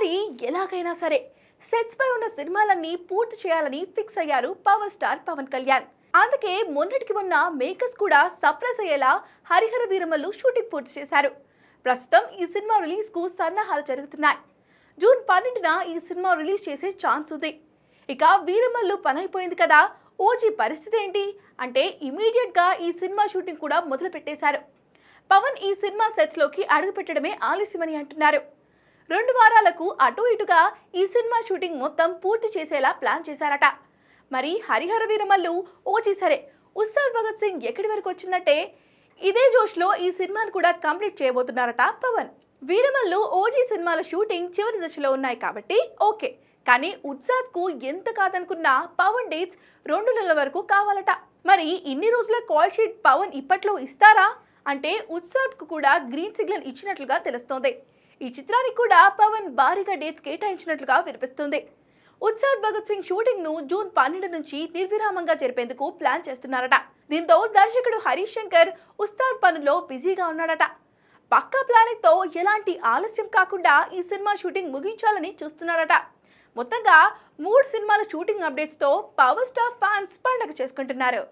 ఈసారి ఎలాగైనా సరే సెట్స్ పై ఉన్న సినిమాలన్నీ పూర్తి చేయాలని ఫిక్స్ అయ్యారు పవర్ స్టార్ పవన్ కళ్యాణ్. అందుకే మొన్నటికి మొన్న మేకర్స్ కూడా సర్ప్రైజ్ అయ్యేలా హరిహర వీరమల్లు షూటింగ్ పూర్తి చేశారు. ప్రస్తుతం ఈ సినిమా రిలీజ్ కు సన్నాహాలు జరుగుతున్నాయి. జూన్ 12న ఈ సినిమా రిలీజ్ చేసే ఛాన్స్ ఉంది. ఇక వీరమల్లు పని అయిపోయింది కదా, ఓజీ పరిస్థితి ఏంటి అంటే ఇమీడియట్ గా ఈ సినిమా షూటింగ్ కూడా మొదలు పెట్టేశారు. పవన్ ఈ సినిమా సెట్స్ లోకి అడుగు పెట్టడమే ఆలస్యమని అంటున్నారు. 2 వారాలకు అటు ఇటుగా ఈ సినిమా షూటింగ్ మొత్తం పూర్తి చేసేలా ప్లాన్ చేశారట. మరి హరిహర వీరమల్లు ఓజీ సరే, ఉస్తాద్ భగత్ సింగ్ ఎక్కడి వరకు వచ్చిందంటే ఇదే జోష్లో ఈ సినిమాను కూడా కంప్లీట్ చేయబోతున్నారట పవన్. వీరమల్లు ఓజీ సినిమాల షూటింగ్ చివరి దశలో ఉన్నాయి కాబట్టి ఓకే, కానీ ఉత్సాద్ కు ఎంత కాదనుకున్నా పవన్ డేట్స్ 2 నెలల వరకు కావాలట. మరి ఇన్ని రోజుల కాల్ షీట్ పవన్ ఇప్పట్లో ఇస్తారా అంటే ఉత్సాద్ కు కూడా గ్రీన్ సిగ్నల్ ఇచ్చినట్లుగా తెలుస్తోంది. ఈ చిత్రానికి కూడా పవన్ భారీగా డేట్స్ కేటాయించినట్లుగా వినిపిస్తుంది. ఉత్సాద్ భగత్ సింగ్ షూటింగ్ ను జూన్ 12 నుంచి నిర్విరామంగా జరిపేందుకు ప్లాన్ చేస్తున్నారట. దీంతో దర్శకుడు హరీష్ శంకర్ ఉస్తాద్ పనుల్లో బిజీగా ఉన్నాడట. పక్కా ప్లానింగ్ తో ఎలాంటి ఆలస్యం కాకుండా ఈ సినిమా షూటింగ్ ముగించాలని చూస్తున్నారట. మొత్తంగా 3 సినిమాల షూటింగ్ అప్డేట్స్ తో పవర్ స్టార్ ఫ్యాన్స్ పండగ చేసుకుంటున్నారు.